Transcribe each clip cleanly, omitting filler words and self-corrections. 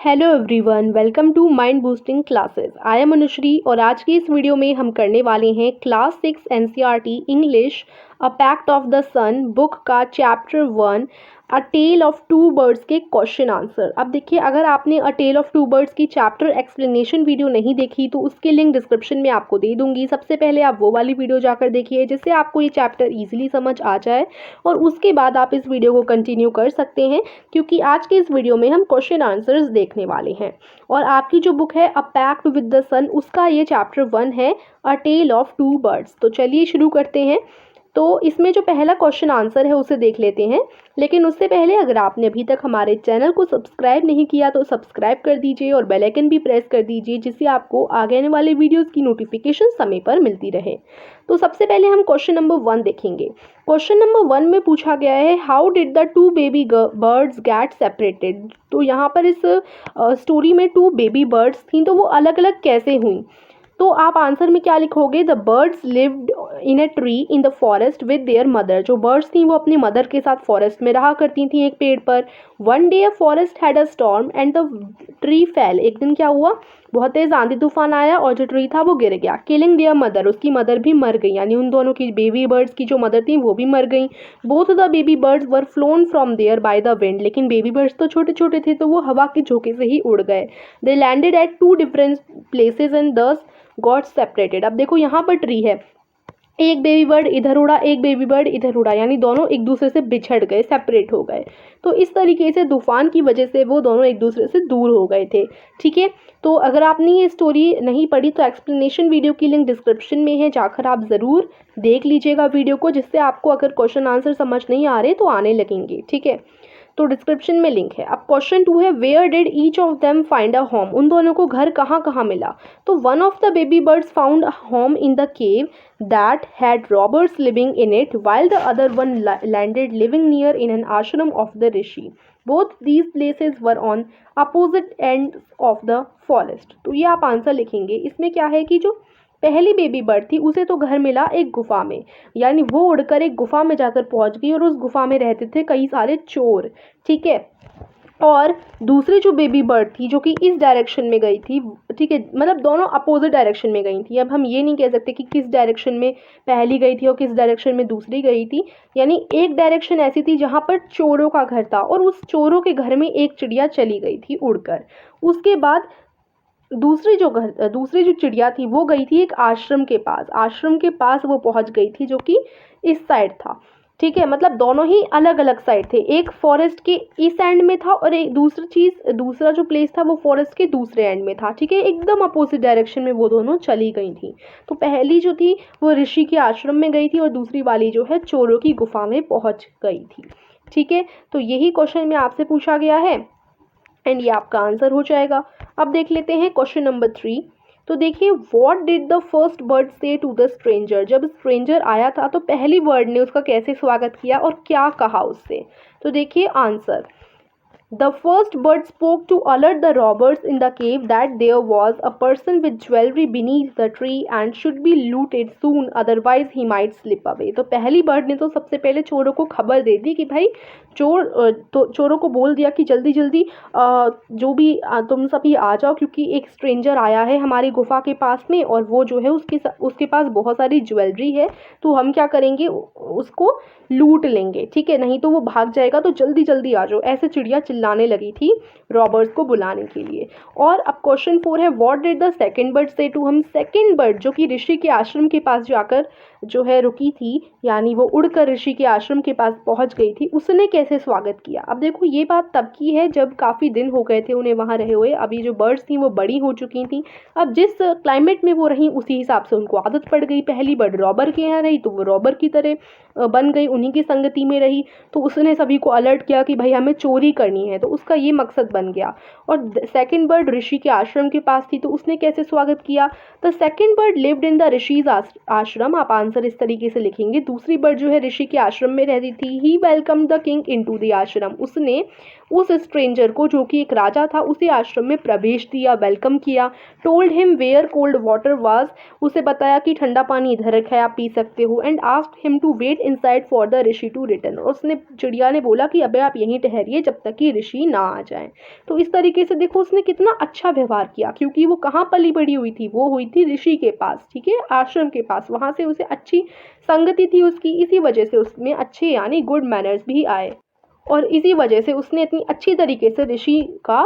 Hello everyone, welcome to mind boosting classes. I am Anushree और आज की इस वीडियो में हम करने वाले हैं class 6 NCERT English a pact of the sun book का chapter 1 a tale of two birds के क्वेश्चन आंसर। अब देखिए, अगर आपने a tale of two birds की चैप्टर एक्सप्लेनेशन वीडियो नहीं देखी तो उसकी लिंक डिस्क्रिप्शन में आपको दे दूंगी। सबसे पहले आप वो वाली वीडियो जाकर देखिए जिससे आपको ये चैप्टर ईजिली समझ आ जाए और उसके बाद आप इस वीडियो को कंटिन्यू कर सकते हैं, क्योंकि आज के इस वीडियो में हम क्वेश्चन आंसर्स देखने वाले हैं। और आपकी जो बुक है अ पैक्ट विद द सन, उसका ये चैप्टर 1 है अ टेल ऑफ टू बर्ड्स। तो चलिए शुरू करते हैं। तो इसमें जो पहला क्वेश्चन आंसर है उसे देख लेते हैं, लेकिन उससे पहले अगर आपने अभी तक हमारे चैनल को सब्सक्राइब नहीं किया तो सब्सक्राइब कर दीजिए और बेल आइकन भी प्रेस कर दीजिए, जिससे आपको आगे आने वाले वीडियोस की नोटिफिकेशन समय पर मिलती रहे। तो सबसे पहले हम क्वेश्चन नंबर 1 देखेंगे। क्वेश्चन नंबर 1 में पूछा गया है how did the two baby birds get separated. तो यहाँ पर इस स्टोरी में 2 बेबी बर्ड्स थी, तो वो अलग अलग कैसे हुई। तो आप आंसर में क्या लिखोगे, the birds lived in a tree in the forest with their mother. जो बर्ड्स थी वो अपनी मदर के साथ फॉरेस्ट में रहा करती थी एक पेड़ पर। One day a forest had a storm and the tree fail. एक दिन क्या हुआ, बहुत तेज आंधी तूफान आया और जो ट्री था वो गिर गया। किलिंग देयर मदर, उसकी मदर भी मर गई, यानी उन दोनों की बेबी बर्ड्स की जो मदर थी वो भी मर गई। Both the baby birds were flown from there by the wind. लेकिन बेबी बर्ड्स तो छोटे छोटे थे तो वो हवा के झोंके से ही उड़ गए। They landed at 2 different places and thus got separated. अब देखो यहाँ पर ट्री है, एक बेबी बर्ड इधर उड़ा, एक बेबी बर्ड इधर उड़ा, यानी दोनों एक दूसरे से बिछड़ गए, सेपरेट हो गए। तो इस तरीके से तूफान की वजह से वो दोनों एक दूसरे से दूर हो गए थे। ठीक है, तो अगर आपने ये स्टोरी नहीं पढ़ी तो एक्सप्लेनेशन वीडियो की लिंक डिस्क्रिप्शन में है, जाकर आप ज़रूर देख लीजिएगा वीडियो को, जिससे आपको अगर क्वेश्चन आंसर समझ नहीं आ रहे तो आने लगेंगे। ठीक है, तो डिस्क्रिप्शन में लिंक है। अब क्वेश्चन 2 है where did each of them find a home. उन दोनों को घर कहाँ कहाँ मिला। तो one of the baby birds found a home in the cave that had robbers living in it while the other one landed living near in an ashram of the rishi. Both these places were on opposite ends of the forest. तो ये आप answer लिखेंगे। इसमें क्या है कि जो पहली बेबी बर्ड थी उसे तो घर मिला एक गुफा में, यानी वो उड़कर एक गुफा में जाकर पहुंच गई और उस गुफा में रहते थे कई सारे चोर। ठीक है, और दूसरी जो बेबी बर्ड थी जो कि इस डायरेक्शन में गई थी, ठीक है, मतलब दोनों अपोजिट डायरेक्शन में गई थी। अब हम ये नहीं कह सकते कि किस डायरेक्शन में पहली गई थी और किस डायरेक्शन में दूसरी गई थी, यानी एक डायरेक्शन ऐसी थी जहाँ पर चोरों का घर था और उस चोरों के घर में एक चिड़िया चली गई थी उड़कर। उसके बाद दूसरी जो चिड़िया थी वो गई थी एक आश्रम के पास। आश्रम के पास वो पहुंच गई थी जो कि इस साइड था। ठीक है, मतलब दोनों ही अलग अलग साइड थे, एक फॉरेस्ट के इस एंड में था और एक दूसरा जो प्लेस था वो फॉरेस्ट के दूसरे एंड में था। ठीक है, एकदम अपोजिट डायरेक्शन में वो दोनों चली गई थी। तो पहली जो थी वो ऋषि के आश्रम में गई थी और दूसरी वाली जो है चोरों की गुफा में पहुंच गई थी। ठीक है, तो यही क्वेश्चन में आपसे पूछा गया है एंड ये आपका आंसर हो जाएगा। अब देख लेते हैं क्वेश्चन नंबर 3। तो देखिए, what did the first bird से टू द स्ट्रेंजर। जब स्ट्रेंजर आया था तो पहली बर्ड ने उसका कैसे स्वागत किया और क्या कहा उससे। तो देखिए answer, the first bird spoke to alert the robbers in the cave that there was a person with jewelry beneath the tree and should be looted soon, otherwise he might slip away. तो पहली bird ने तो सबसे पहले चोरों को खबर दे दी कि भाई चोरों को बोल दिया कि जल्दी जल्दी जो भी तुम सभी आ जाओ, क्योंकि एक स्ट्रेंजर आया है हमारी गुफा के पास में और वो जो है उसके पास बहुत सारी ज्वेलरी है, तो हम क्या करेंगे, उसको लूट लेंगे। ठीक है, नहीं तो वो भाग जाएगा, तो जल्दी जल्दी आ जाओ। ऐसे चिड़िया चिल्लाने लगी थी रॉबर्स को बुलाने के लिए। और अब क्वेश्चन 4 है what did the second bird से टू। हम सेकंड बर्ड जो कि ऋषि के आश्रम के पास जाकर जो है रुकी थी, यानी वो उड़कर ऋषि के आश्रम के पास पहुंच गई थी, उसने कैसे स्वागत किया। अब देखो, ये बात तब की है जब काफ़ी दिन हो गए थे उन्हें वहाँ रहे हुए। अभी जो बर्ड्स थी वो बड़ी हो चुकी थी, अब जिस क्लाइमेट में वो रही उसी हिसाब से उनको आदत पड़ गई। पहली बर्ड रॉबर के यहाँ रही तो वो रॉबर की तरह बन गई, उन्हीं की संगति में रही, तो उसने सभी को अलर्ट किया कि भाई हमें चोरी करनी है, तो उसका ये मकसद बन गया। और सेकंड बर्ड ऋषि के आश्रम के पास थी तो उसने कैसे स्वागत किया। The second bird lived in the rishis आश्रम। आप आंसर इस तरीके से लिखेंगे, दूसरी बर्ड जो है ऋषि के आश्रम में रहती थी। He welcome the king into the ashram. उसने उस स्ट्रेंजर को जो कि एक राजा था उसे आश्रम में प्रवेश दिया, वेलकम किया। Told him where cold water was, उसे बताया कि ठंडा पानी इधर रखा है आप पी सकते हो। And asked him to wait inside for the rishi to return, और उसने चिड़िया ने बोला कि अबे आप यहीं ठहरिए जब तक कि ऋषि ना आ जाए। तो इस तरीके से देखो उसने कितना अच्छा व्यवहार किया, क्योंकि वो कहाँ पली बड़ी हुई थी, वो हुई थी ऋषि के पास, ठीक है, आश्रम के पास, वहां से उसे अच्छी संगति थी उसकी, इसी वजह से उसमें अच्छे यानी गुड मैनर्स भी आए, और इसी वजह से उसने इतनी अच्छी तरीके से ऋषि का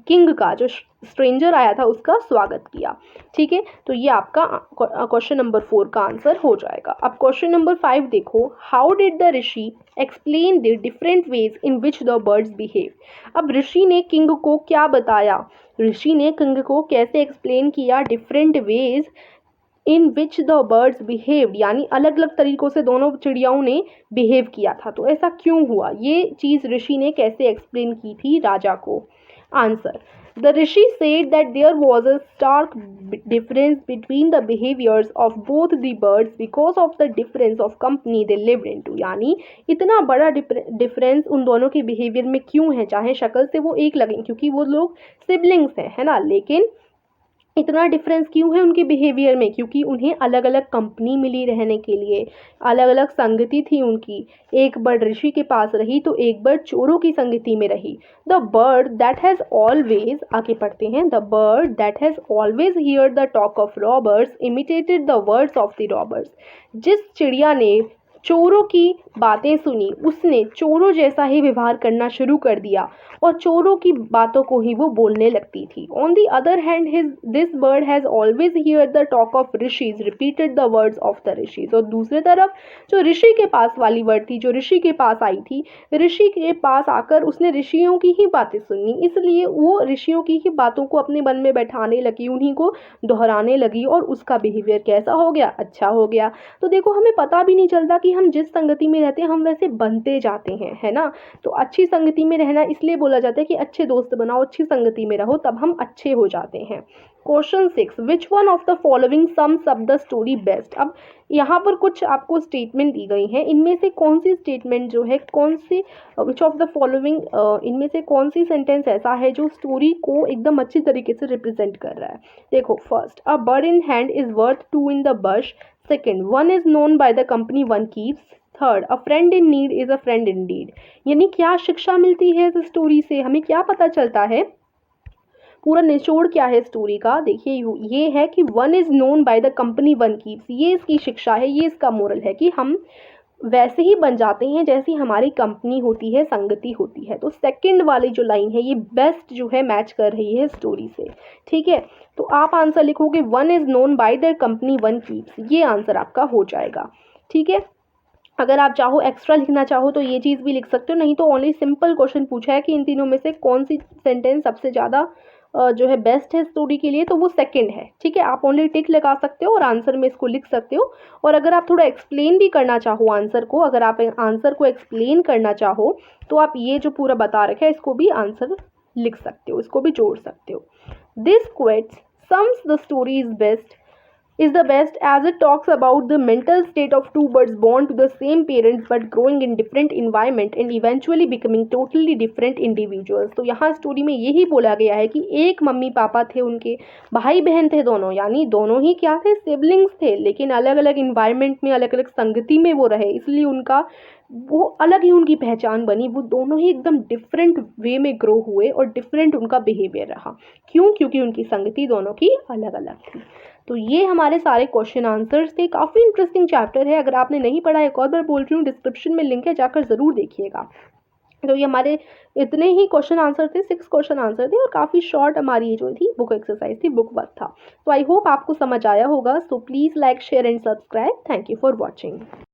किंग का जो स्ट्रेंजर आया था उसका स्वागत किया। ठीक है, तो ये आपका क्वेश्चन नंबर 4 का आंसर हो जाएगा। अब क्वेश्चन नंबर 5 देखो, how did the Rishi explain the different ways in which the birds behave. अब ऋषि ने किंग को क्या बताया, ऋषि ने किंग को कैसे एक्सप्लेन किया different ways in which the birds behaved, यानी अलग अलग तरीकों से दोनों चिड़ियाओं ने बिहेव किया था। तो ऐसा क्यों हुआ, ये चीज़ ऋषि ने कैसे एक्सप्लेन की थी राजा को। Answer, the rishi said that there was a stark difference between the behaviours of both the birds because of the difference of company they lived into, यानी इतना बड़ा डिफरेंस उन दोनों के बिहेवियर में क्यों है, चाहे शक्ल से वो एक लगें क्योंकि वो लोग सिबलिंग्स हैं, है ना, लेकिन इतना डिफरेंस क्यों है उनके बिहेवियर में, क्योंकि उन्हें अलग अलग कंपनी मिली रहने के लिए, अलग अलग संगति थी उनकी। एक बर्ड ऋषि के पास रही तो एक बर्ड चोरों की संगति में रही। The bird that has always, आगे पढ़ते हैं, the bird that has always here the talk of robbers imitated the words of the robbers, जिस चिड़िया ने चोरों की बातें सुनी उसने चोरों जैसा ही व्यवहार करना शुरू कर दिया और चोरों की बातों को ही वो बोलने लगती थी। On the other hand this bird has always here the talk of rishis repeated the words of the rishis, और दूसरी तरफ जो ऋषि के पास वाली बर्ड थी, जो ऋषि के पास आई थी, ऋषि के पास आकर उसने ऋषियों की ही बातें सुनी, इसलिए वो ऋषियों की ही बातों को अपने मन में बैठाने लगी, उन्हीं को दोहराने लगी और उसका बिहेवियर कैसा हो गया, अच्छा हो गया। तो देखो हमें पता भी नहीं चलता कि हम जिस संगति में रहते हैं हम वैसे बनते जाते हैं, है ना। तो अच्छी संगति में रहना इसलिए बोला जाता है कि अच्छे दोस्त बनाओ, अच्छी संगति में रहो, तब हम अच्छे हो जाते हैं। Question 6, which one of the following sums up the story best. अब यहाँ पर कुछ आपको स्टेटमेंट दी गई हैं, इनमें से कौन सी स्टेटमेंट जो है, कौन सी विच ऑफ द फॉलोइंग, इनमें से कौन सी सेंटेंस ऐसा है जो स्टोरी को एकदम अच्छी तरीके से रिप्रेजेंट कर रहा है। देखो, first, a bird in hand is worth two in the bush. Second, one is known by the company one keeps. Third, a friend in need is a friend indeed. यानी क्या शिक्षा मिलती है इस स्टोरी से, हमें क्या पता चलता है, पूरा निचोड़ क्या है स्टोरी का, देखिए ये है कि one is known by the company one keeps, ये इसकी शिक्षा है, ये इसका मोरल है कि हम वैसे ही बन जाते हैं जैसी हमारी कंपनी होती है, संगति होती है। तो सेकंड वाली जो लाइन है ये बेस्ट जो है मैच कर रही है स्टोरी से। ठीक है, तो आप आंसर लिखोगे one is known by the company one keeps, ये आंसर आपका हो जाएगा। ठीक है, अगर आप चाहो एक्स्ट्रा लिखना चाहो तो ये चीज़ भी लिख सकते हो, नहीं तो ओनली सिंपल क्वेश्चन पूछा है कि इन तीनों में से कौन सी सेंटेंस सबसे ज़्यादा जो है बेस्ट है स्टोरी के लिए, तो वो सेकंड है। ठीक है, आप ओनली टिक लगा सकते हो और आंसर में इसको लिख सकते हो। और अगर आप थोड़ा एक्सप्लेन भी करना चाहो आंसर को, अगर आप आंसर को एक्सप्लेन करना चाहो तो आप ये जो पूरा बता रखा है इसको भी आंसर लिख सकते हो, इसको भी जोड़ सकते हो। This quotes sums the story is best is the best as it talks about the mental state of two birds born to the same parents but growing in different environment and eventually becoming totally different individuals। तो यहाँ story में यही बोला गया है कि एक mummy papa थे, उनके भाई बहन थे दोनों, यानी दोनों ही क्या थे, सिबलिंग्स थे, लेकिन अलग अलग इन्वायरमेंट में, अलग अलग संगति में वो रहे, इसलिए उनका वो अलग ही उनकी पहचान बनी, वो दोनों ही एकदम डिफरेंट वे में ग्रो हुए और डिफरेंट उनका बिहेवियर रहा। क्यों, क्योंकि उनकी संगति दोनों की अलग अलग थी। तो ये हमारे सारे क्वेश्चन आंसर्स थे, काफ़ी इंटरेस्टिंग चैप्टर है। अगर आपने नहीं पढ़ा, एक और बार बोल रही हूँ, डिस्क्रिप्शन में लिंक है, जाकर ज़रूर देखिएगा। तो ये हमारे इतने ही क्वेश्चन आंसर थे, 6 क्वेश्चन आंसर थे और काफ़ी शॉर्ट हमारी ये जो थी बुक एक्सरसाइज थी, बुक वर्क था। तो आई होप आपको समझ आया होगा। So please like, share and subscribe. Thank you for watching.